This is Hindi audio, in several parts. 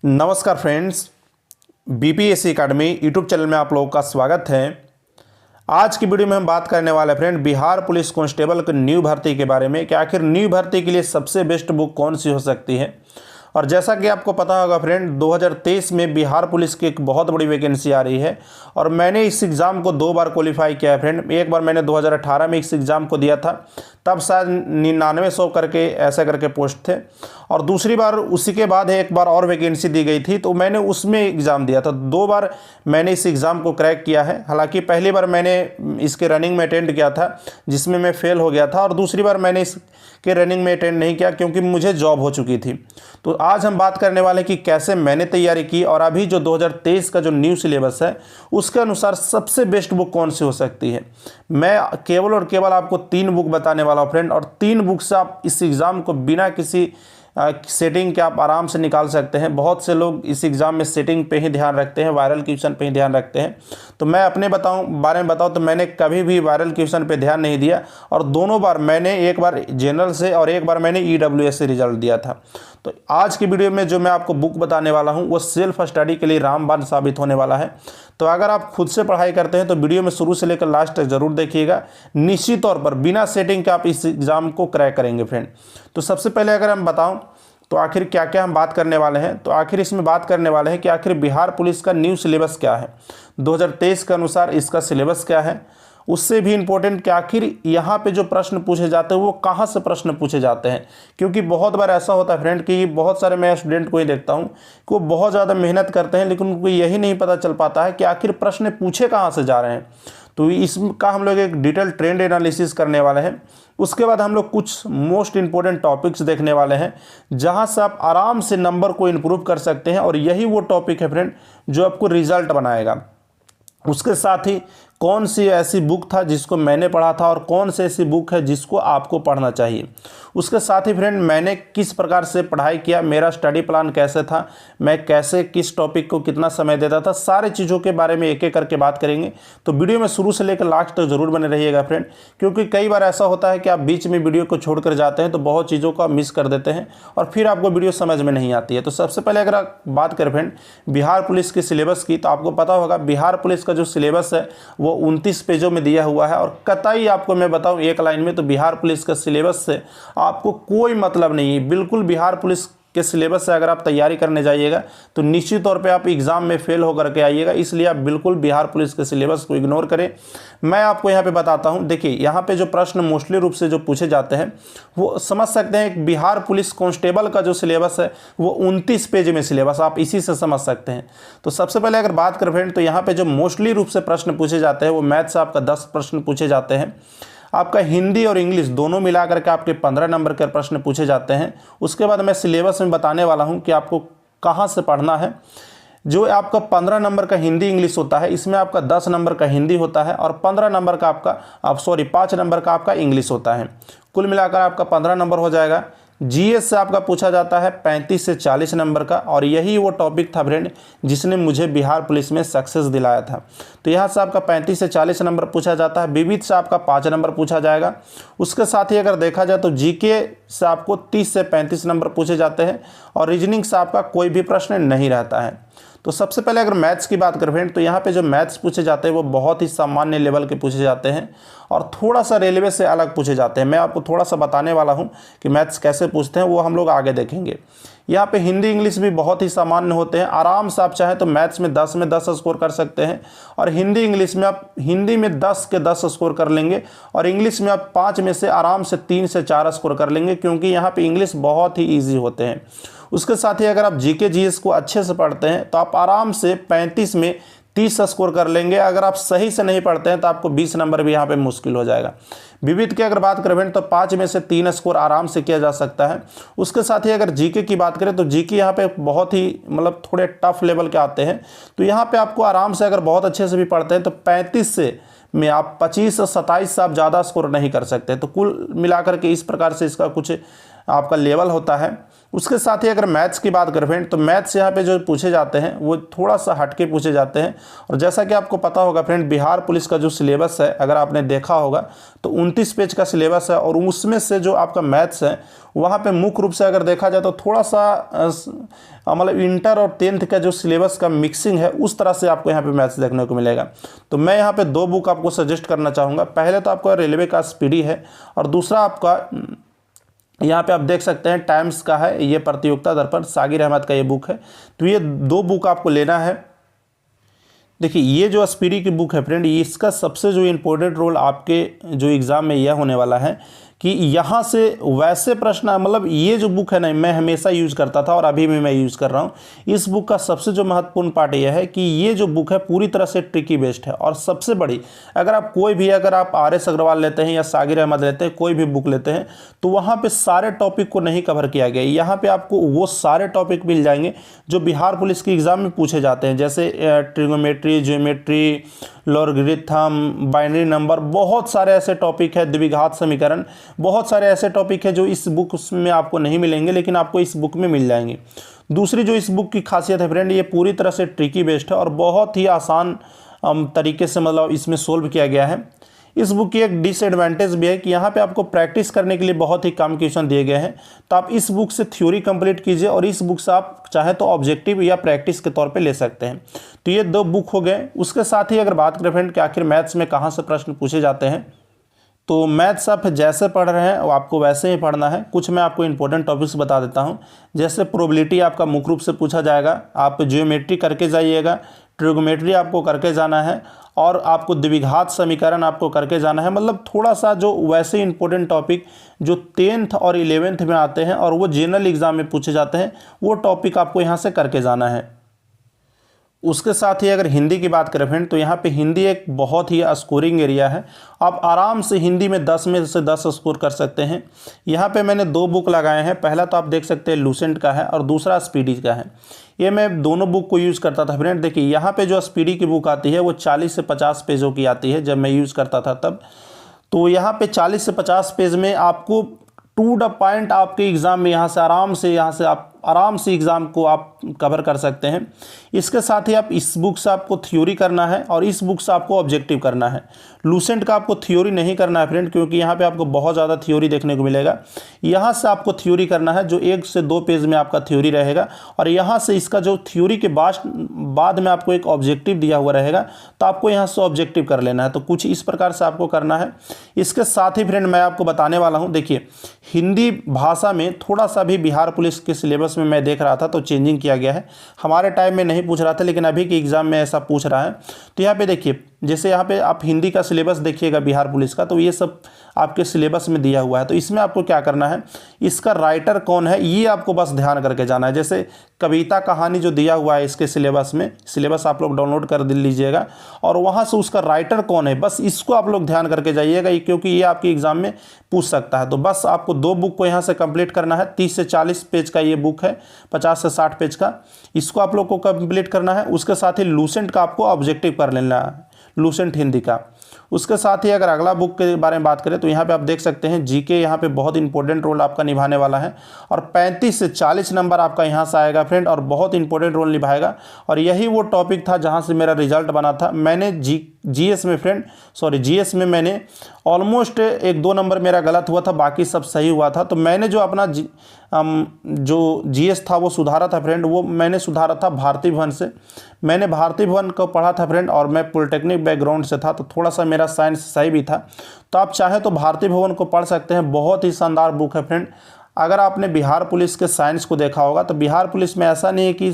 नमस्कार friends, BPSC academy YouTube channel में आप लोगों का स्वागत है। आज की वीडियो में हम बात करने वाले फ्रेंड बिहार पुलिस कांस्टेबल की न्यू भर्ती के बारे में कि आखिर न्यू भर्ती के लिए सबसे बेस्ट बुक कौन सी हो सकती है। और जैसा कि आपको पता होगा फ्रेंड, 2023 में बिहार पुलिस की एक बहुत बड़ी वैकेंसी आ रही है और मैंने इस एग्ज़ाम को 2 बार क्वालिफाई किया है फ्रेंड। एक बार मैंने 2018 में इस एग्ज़ाम को दिया था, तब शायद 9900 करके ऐसे करके पोस्ट थे, और दूसरी बार उसी के बाद एक बार और वैकेंसी दी गई थी तो मैंने उसमें एग्ज़ाम दिया था। 2 बार मैंने इस एग्ज़ाम को क्रैक किया है। हालांकि पहली बार मैंने इसके रनिंग में अटेंड किया था जिसमें मैं फेल हो गया था, और दूसरी बार मैंने इसके रनिंग में अटेंड नहीं किया क्योंकि मुझे जॉब हो चुकी थी। तो आज हम बात करने वाले हैं कि कैसे मैंने तैयारी की और अभी जो 2023 का जो न्यू सिलेबस है उसके अनुसार सबसे बेस्ट बुक कौन सी हो सकती है। मैं केवल और केवल आपको 3 बुक बताने वाला हूँ फ्रेंड, और 3 बुक से आप इस एग्ज़ाम को बिना किसी सेटिंग के आप आराम से निकाल सकते हैं। बहुत से लोग इस एग्ज़ाम में सेटिंग पे ही ध्यान रखते हैं, वायरल क्वेश्चन पे ही ध्यान रखते हैं। तो मैं अपने बारे में बताऊं तो मैंने कभी भी वायरल क्वेश्चन पे ध्यान नहीं दिया, और दोनों बार मैंने एक बार जनरल से और एक बार मैंने ईडब्ल्यूएस से रिजल्ट दिया था। तो आज की वीडियो में जो मैं आपको बुक बताने वाला हूँ वो सेल्फ स्टडी के लिए रामबाण साबित होने वाला है। तो अगर आप खुद से पढ़ाई करते हैं तो वीडियो में शुरू से लेकर लास्ट तक जरूर देखिएगा। निश्चित तौर पर बिना सेटिंग के आप इस एग्ज़ाम को क्रैक करेंगे फ्रेंड। तो सबसे पहले अगर हम बताऊं तो आखिर क्या क्या हम बात करने वाले हैं, तो आखिर इसमें बात करने वाले हैं कि आखिर बिहार पुलिस का न्यू सिलेबस क्या है, 2023 के अनुसार इसका सिलेबस क्या है। उससे भी इम्पोर्टेंट कि आखिर यहाँ पे जो प्रश्न पूछे जाते हैं वो कहाँ से प्रश्न पूछे जाते हैं। क्योंकि बहुत बार ऐसा होता है फ्रेंड कि बहुत सारे मैं स्टूडेंट को ही देखता हूँ कि वो बहुत ज़्यादा मेहनत करते हैं लेकिन उनको यही नहीं पता चल पाता है कि आखिर प्रश्न पूछे कहाँ से जा रहे हैं। तो इसका हम लोग एक डिटेल ट्रेंड एनालिसिस करने वाले हैं। उसके बाद हम लोग कुछ मोस्ट इंपॉर्टेंट टॉपिक्स देखने वाले हैं जहां से आप आराम से नंबर को इम्प्रूव कर सकते हैं, और यही वो टॉपिक है फ्रेंड जो आपको रिजल्ट बनाएगा। उसके साथ ही कौन सी ऐसी बुक था जिसको मैंने पढ़ा था और कौन सी ऐसी बुक है जिसको आपको पढ़ना चाहिए। उसके साथ ही फ्रेंड मैंने किस प्रकार से पढ़ाई किया, मेरा स्टडी प्लान कैसे था, मैं कैसे किस टॉपिक को कितना समय देता था, सारे चीज़ों के बारे में एक एक करके बात करेंगे। तो वीडियो में शुरू से लेकर लास्ट तक जरूर बने रहिएगा फ्रेंड, क्योंकि कई बार ऐसा होता है कि आप बीच में वीडियो को छोड़ कर जाते हैं तो बहुत चीज़ों को आप मिस कर देते हैं और फिर आपको वीडियो समझ में नहीं आती है। तो सबसे पहले अगर आप बात करें फ्रेंड बिहार पुलिस के सिलेबस की, तो आपको पता होगा बिहार पुलिस का जो सिलेबस है वो 29 पेजों में दिया हुआ है। और कतई आपको मैं बताऊं एक लाइन में, तो बिहार पुलिस का सिलेबस से आपको कोई मतलब नहीं है। बिल्कुल बिहार पुलिस के सिलेबस से अगर आप तैयारी करने जाइएगा तो निश्चित तौर पे आप एग्जाम में फेल होकर के आइएगा। इसलिए आप बिल्कुल बिहार पुलिस के सिलेबस को इग्नोर करें। मैं आपको यहाँ पे बताता हूँ, देखिए यहाँ पे जो प्रश्न मोस्टली रूप से जो पूछे जाते हैं वो समझ सकते हैं। बिहार पुलिस कांस्टेबल का जो सिलेबस है वो 29 पेज में सिलेबस, आप इसी से समझ सकते हैं। तो सबसे पहले अगर बात करें फ्रेंड, तो यहाँ पे जो मोस्टली रूप से प्रश्न पूछे जाते हैं वो मैथ से आपका 10 प्रश्न पूछे जाते हैं। आपका हिंदी और इंग्लिश दोनों मिलाकर के आपके 15 नंबर के प्रश्न पूछे जाते हैं। उसके बाद मैं सिलेबस में बताने वाला हूं कि आपको कहां से पढ़ना है। जो आपका 15 नंबर का हिंदी इंग्लिश होता है इसमें आपका 10 नंबर का हिंदी होता है और 15 नंबर का आपका 5 नंबर का आपका इंग्लिश होता है। कुल मिलाकर आपका 15 नंबर हो जाएगा। जीएस से आपका पूछा जाता है 35 से 40 नंबर का, और यही वो टॉपिक था फ्रेंड जिसने मुझे बिहार पुलिस में सक्सेस दिलाया था। तो यहाँ से आपका 35 से 40 नंबर पूछा जाता है। विविध से आपका 5 नंबर पूछा जाएगा। उसके साथ ही अगर देखा जाए तो जीके से आपको 30 से 35 नंबर पूछे जाते हैं, और रीजनिंग से आपका कोई भी प्रश्न नहीं रहता है। तो सबसे पहले अगर मैथ्स की बात करें फ्रेंड, तो यहाँ पे जो मैथ्स पूछे जाते हैं वो बहुत ही सामान्य लेवल के पूछे जाते हैं और थोड़ा सा रेलवे से अलग पूछे जाते हैं। मैं आपको थोड़ा सा बताने वाला हूँ कि मैथ्स कैसे पूछते हैं, वो हम लोग आगे देखेंगे। यहाँ पे हिंदी इंग्लिश भी बहुत ही सामान्य होते हैं। आराम से आप चाहें तो मैथ्स में 10 में 10 स्कोर कर सकते हैं, और हिंदी इंग्लिश में आप हिंदी में 10 के 10 स्कोर कर लेंगे, और इंग्लिश में आप 5 में से आराम से 3 से 4 स्कोर कर लेंगे, क्योंकि यहाँ पे इंग्लिश बहुत ही ईजी होते हैं। उसके साथ ही अगर आप जीके जीएस को अच्छे से पढ़ते हैं तो आप आराम से 35 में 30 स्कोर कर लेंगे। अगर आप सही से नहीं पढ़ते हैं तो आपको 20 नंबर भी यहाँ पे मुश्किल हो जाएगा। विविध की अगर बात करें तो 5 में से 3 स्कोर आराम से किया जा सकता है। उसके साथ ही अगर जीके की बात करें तो जीके यहाँ पे बहुत ही मतलब थोड़े टफ लेवल के आते हैं। तो यहाँ पे आपको आराम से अगर बहुत अच्छे से भी पढ़ते हैं तो 35 से में आप 25 से 27 से आप ज़्यादा स्कोर नहीं कर सकते। तो कुल मिलाकर के इस प्रकार से इसका कुछ आपका लेवल होता है। उसके साथ ही अगर मैथ्स की बात करें फ्रेंड, तो मैथ्स यहाँ पे जो पूछे जाते हैं वो थोड़ा सा हटके पूछे जाते हैं। और जैसा कि आपको पता होगा फ्रेंड, बिहार पुलिस का जो सिलेबस है, अगर आपने देखा होगा तो 29 पेज का सिलेबस है, और उसमें से जो आपका मैथ्स है वहाँ पे मुख्य रूप से अगर देखा जाए तो थोड़ा सा मतलब इंटर और 10th का जो सिलेबस का मिक्सिंग है उस तरह से आपको यहाँ पे मैथ्स देखने को मिलेगा। तो मैं यहाँ पे 2 बुक आपको सजेस्ट करना चाहूँगा। पहले तो आपका रेलवे का स्पीडी है, और दूसरा आपका यहाँ पे आप देख सकते हैं टाइम्स का है, ये प्रतियोगिता दर्पण, सागिर अहमद का ये बुक है। तो ये 2 बुक आपको लेना है। देखिए ये जो स्पीडी की बुक है फ्रेंड, इसका सबसे जो इम्पोर्टेंट रोल आपके जो एग्ज़ाम में यह होने वाला है कि यहाँ से वैसे प्रश्न, मतलब ये जो बुक है ना, मैं हमेशा यूज़ करता था और अभी भी मैं यूज़ कर रहा हूँ। इस बुक का सबसे जो महत्वपूर्ण पार्ट यह है कि ये जो बुक है पूरी तरह से ट्रिकी बेस्ड है। और सबसे बड़ी, अगर आप कोई भी, अगर आप RS अग्रवाल लेते हैं या सागिर अहमद लेते हैं, कोई भी बुक लेते हैं, तो वहाँ पर सारे टॉपिक को नहीं कवर किया गया। यहाँ पर आपको वो सारे टॉपिक मिल जाएंगे जो बिहार पुलिस के एग्ज़ाम में पूछे जाते हैं, जैसे trigonometry, geometry, logarithm, binary number, बहुत सारे ऐसे टॉपिक है, द्विघात समीकरण, बहुत सारे ऐसे टॉपिक है जो इस बुक में आपको नहीं मिलेंगे, लेकिन आपको इस बुक में मिल जाएंगे। दूसरी जो इस बुक की खासियत है फ्रेंड, ये पूरी तरह से ट्रिकी बेस्ड है और बहुत ही आसान तरीके से मतलब इसमें सोल्व किया गया है। इस बुक की एक डिसएडवांटेज भी है कि यहाँ पे आपको प्रैक्टिस करने के लिए बहुत ही कम क्वेश्चन दिए गए हैं। तो आप इस बुक से थ्योरी कंप्लीट कीजिए, और इस बुक से आप चाहे तो ऑब्जेक्टिव या प्रैक्टिस के तौर पे ले सकते हैं। तो ये 2 बुक हो गए। उसके साथ ही अगर बात करें फ्रेंड कि आखिर मैथ्स में कहाँ से प्रश्न पूछे जाते हैं, तो मैथ्स आप जैसे पढ़ रहे हैं वो आपको वैसे ही पढ़ना है। कुछ मैं आपको इंपॉर्टेंट टॉपिक्स बता देता हूँ। जैसे प्रोबेबिलिटी आपका मुख्य रूप से पूछा जाएगा, आप ज्योमेट्री करके जाइएगा, ट्रिगोमेट्री आपको करके जाना है, और आपको द्विघात समीकरण आपको करके जाना है। मतलब थोड़ा सा जो वैसे इंपॉर्टेंट टॉपिक जो 10th और 11th में आते हैं और वो जनरल एग्जाम में पूछे जाते हैं, वो टॉपिक आपको यहाँ से करके जाना है। उसके साथ ही अगर हिंदी की बात करें फ्रेंड, तो यहाँ पे हिंदी एक बहुत ही स्कोरिंग एरिया है। आप आराम से हिंदी में 10 में से 10 स्कोर कर सकते हैं। यहाँ पे मैंने 2 बुक लगाए हैं। पहला तो आप देख सकते हैं लूसेंट का है, और दूसरा स्पीडी का है। ये मैं दोनों बुक को यूज़ करता था फ्रेंड। देखिए यहाँ पे जो स्पीडी की बुक आती है वो 40 से 50 पेजों की आती है, जब मैं यूज़ करता था तब। तो यहाँ पे 40 से 50 पेज में आपको टू द पॉइंट आपके एग्ज़ाम में यहाँ से आप आराम से एग्ज़ाम को आप कवर कर सकते हैं। इसके साथ ही आप इस बुक से आपको थ्योरी करना है, और इस बुक से आपको ऑब्जेक्टिव करना है। लूसेंट का आपको थ्योरी नहीं करना है फ्रेंड, क्योंकि यहाँ पे आपको बहुत ज़्यादा थ्योरी देखने को मिलेगा। यहाँ से आपको थ्योरी करना है, जो 1 से 2 पेज में आपका थ्योरी रहेगा, और यहाँ से इसका जो थ्योरी के बाद में आपको एक ऑब्जेक्टिव दिया हुआ रहेगा, तो आपको यहाँ से ऑब्जेक्टिव कर लेना है। तो कुछ इस प्रकार से आपको करना है। इसके साथ ही फ्रेंड मैं आपको बताने वाला हूँ, देखिए हिंदी भाषा में थोड़ा सा भी बिहार पुलिस के सिलेबस में मैं देख रहा था तो चेंजिंग किया गया है। हमारे टाइम में नहीं पूछ रहा था, लेकिन अभी के एग्ज़ाम में ऐसा पूछ रहा है। तो यहाँ पे देखिए, जैसे यहाँ पे आप हिंदी का सिलेबस देखिएगा बिहार पुलिस का, तो ये सब आपके सिलेबस में दिया हुआ है। तो इसमें आपको क्या करना है, इसका राइटर कौन है ये आपको बस ध्यान करके जाना है। जैसे कविता कहानी जो दिया हुआ है इसके सिलेबस में, सिलेबस आप लोग डाउनलोड कर लीजिएगा, और वहाँ से उसका राइटर कौन है, बस इसको आप लोग ध्यान करके जाइएगा, क्योंकि ये आपके एग्ज़ाम में पूछ सकता है। तो बस आपको 2 बुक को यहाँ से कंप्लीट करना है। 30 से 40 पेज का ये बुक है, 50 से 60 पेज का, इसको आप लोग को कंप्लीट करना है। उसके साथ ही लूसेंट का आपको ऑब्जेक्टिव कर लेना है, लूसेंट हिंदी का। उसके साथ ही अगर अगला बुक के बारे में बात करें, तो यहाँ पे आप देख सकते हैं जीके यहाँ पे बहुत इंपॉर्टेंट रोल आपका निभाने वाला है, और 35 से 40 नंबर आपका यहाँ से आएगा फ्रेंड, और बहुत इंपॉर्टेंट रोल निभाएगा। और यही वो टॉपिक था जहाँ से मेरा रिजल्ट बना था। मैंने जीएस में फ्रेंड, जीएस में मैंने ऑलमोस्ट 1-2 नंबर मेरा गलत हुआ था, बाकी सब सही हुआ था। तो मैंने जो अपना जो जीएस था वो सुधारा था फ्रेंड, वो मैंने सुधारा था भारती भवन से। मैंने भारती भवन को पढ़ा था फ्रेंड, और मैं पॉलिटेक्निक बैकग्राउंड से था, तो थोड़ा सा मेरा साइंस सही भी था। तो आप चाहे तो भारती भवन को पढ़ सकते हैं, बहुत ही शानदार बुक है फ्रेंड। अगर आपने बिहार पुलिस के साइंस को देखा होगा, तो बिहार पुलिस में ऐसा नहीं है कि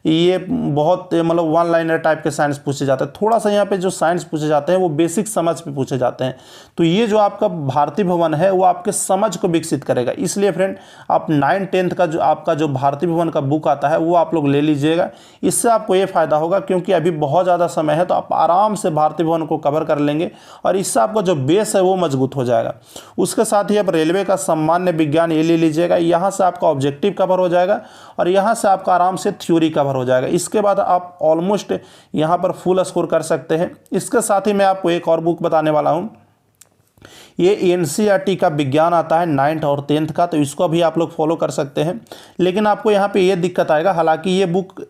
ये बहुत मतलब 1 लाइनर टाइप के साइंस पूछे जाते हैं। थोड़ा सा यहाँ पे जो साइंस पूछे जाते हैं वो बेसिक समझ पे पूछे जाते हैं। तो ये जो आपका भारती भवन है वो आपके समझ को विकसित करेगा। इसलिए फ्रेंड आप 9-10th का जो आपका जो भारती भवन का बुक आता है वो आप लोग ले लीजिएगा। इससे आपको ये फ़ायदा होगा, क्योंकि अभी बहुत ज़्यादा समय है, तो आप आराम से भारती भवन को कवर कर लेंगे, और इससे आपका जो बेस है वो मजबूत हो जाएगा। उसके साथ ही आप रेलवे का सामान्य विज्ञान ये ले लीजिएगा। यहाँ से आपका ऑब्जेक्टिव कवर हो जाएगा, और यहाँ से आपका आराम से थ्योरी कवर हो जाएगा। इसके बाद आप ऑलमोस्ट यहाँ पर फुल स्कोर कर सकते हैं। इसके साथ ही मैं आपको एक और बुक बताने वाला हूँ, ये एनसीईआरटी का विज्ञान आता है 9th और 10th का, तो इसको भी आप लोग फॉलो कर सकते हैं। लेकिन आपको यहाँ पे ये दिक्कत आएगा, हालांकि ये बुक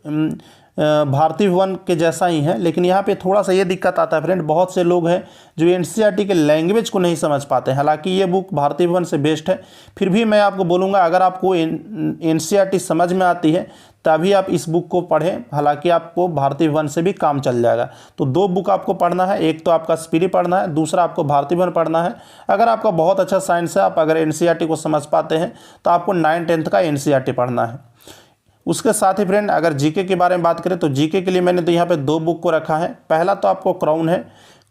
भारतीय भवन के जैसा ही है, लेकिन यहाँ पे थोड़ा सा ये दिक्कत आता है फ्रेंड, बहुत से लोग हैं जो एनसीईआरटी के लैंग्वेज को नहीं समझ पाते हैं। हालांकि ये बुक भारतीय भवन से बेस्ट है, फिर भी मैं आपको बोलूँगा अगर आपको एनसीईआरटी समझ में आती है तभी आप इस बुक को पढ़ें, हालांकि आपको भारतीय भवन से भी काम चल जाएगा। तो 2 बुक आपको पढ़ना है, एक तो आपका स्पिरी पढ़ना है, दूसरा आपको भारतीय भवन पढ़ना है। अगर आपका बहुत अच्छा साइंस है, आप अगर एनसीईआरटी को समझ पाते हैं तो आपको 9th 10th का एनसीईआरटी पढ़ना है। उसके साथ ही फ्रेंड अगर जीके के बारे में बात करें तो जीके के लिए मैंने तो यहाँ पे 2 बुक को रखा है। पहला तो आपको क्राउन है।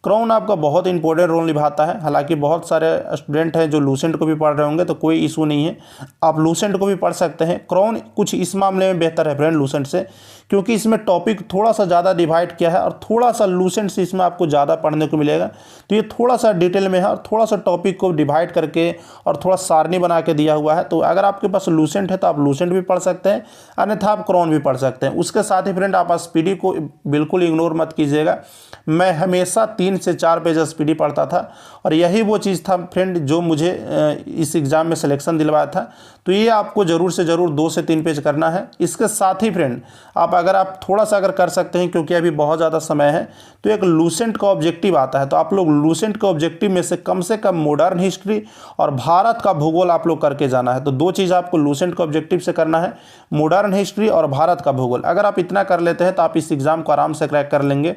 क्राउन आपका बहुत इंपॉर्टेंट रोल निभाता है। हालांकि बहुत सारे स्टूडेंट हैं जो लूसेंट को भी पढ़ रहे होंगे, तो कोई इशू नहीं है, आप लूसेंट को भी पढ़ सकते हैं। क्राउन कुछ इस मामले में बेहतर है फ्रेंड लूसेंट से, क्योंकि इसमें टॉपिक थोड़ा सा ज़्यादा डिवाइड किया है और थोड़ा सा लूसेंट से इसमें आपको ज़्यादा पढ़ने को मिलेगा। तो ये थोड़ा सा डिटेल में है और थोड़ा सा टॉपिक को डिवाइड करके और थोड़ा सारणी बना के दिया हुआ है। तो अगर आपके पास लूसेंट है तो आप लूसेंट भी पढ़ सकते हैं, अन्यथा आप क्राउन भी पढ़ सकते हैं। उसके साथ ही फ्रेंड आप स्पीडी को बिल्कुल इग्नोर मत कीजिएगा। मैं हमेशा 3 से 4 पेज स्पीडी पढ़ता था और यही वो चीज़ था फ्रेंड जो मुझे इस एग्ज़ाम में सिलेक्शन दिलवाया था। तो ये आपको ज़रूर से ज़रूर 2 से 3 पेज करना है। इसके साथ ही फ्रेंड आप थोड़ा सा अगर कर सकते हैं, क्योंकि अभी बहुत ज़्यादा समय है, तो एक लूसेंट का ऑब्जेक्टिव आता है, तो आप लोग लूसेंट के ऑब्जेक्टिव में से कम मॉडर्न हिस्ट्री और भारत का भूगोल आप लोग करके जाना है। तो 2 चीज़ आपको लूसेंट के ऑब्जेक्टिव से करना है, मॉडर्न हिस्ट्री और भारत का भूगोल। अगर आप इतना कर लेते हैं तो आप इस एग्ज़ाम को आराम से क्रैक कर लेंगे।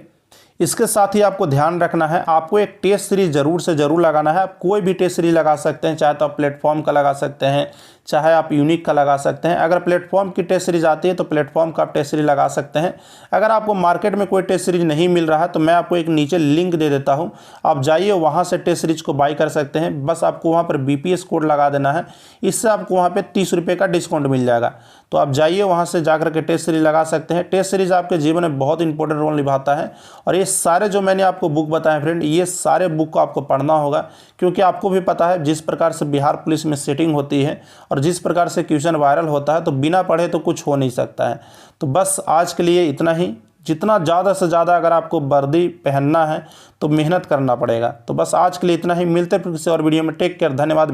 इसके साथ ही आपको ध्यान रखना है, आपको एक टेस्ट सीरीज ज़रूर से ज़रूर लगाना है। आप कोई भी टेस्ट सीरीज लगा सकते हैं, चाहे तो आप प्लेटफॉर्म का लगा सकते हैं, चाहे आप यूनिक का लगा सकते हैं। अगर प्लेटफॉर्म की टेस्ट सीरीज आती है तो प्लेटफॉर्म का आप टेस्ट सीरीज लगा सकते हैं। अगर आपको मार्केट में कोई टेस्ट सीरीज नहीं मिल रहा है तो मैं आपको एक नीचे लिंक दे देता हूं, आप जाइए वहां से टेस्ट सीरीज को बाई कर सकते हैं। बस आपको वहां पर बीपीएस कोड लगा देना है, इससे आपको वहां पे 30 रुपये का डिस्काउंट मिल जाएगा। तो आप जाइए वहां से जाकर के टेस्ट सीरीज लगा सकते हैं। टेस्ट सीरीज आपके जीवन में बहुत इंपॉर्टेंट रोल निभाता है। और ये सारे जो मैंने आपको बुक बताए फ्रेंड, ये सारे बुक को आपको पढ़ना होगा, क्योंकि आपको भी पता है जिस प्रकार से बिहार पुलिस में सेटिंग होती है और जिस प्रकार से क्वेश्चन वायरल होता है, तो बिना पढ़े तो कुछ हो नहीं सकता है। तो बस आज के लिए इतना ही। जितना ज़्यादा से ज़्यादा अगर आपको वर्दी पहनना है तो मेहनत करना पड़ेगा। तो बस आज के लिए इतना ही, मिलते हैं फिर किसी और वीडियो में। टेक केयर, धन्यवाद।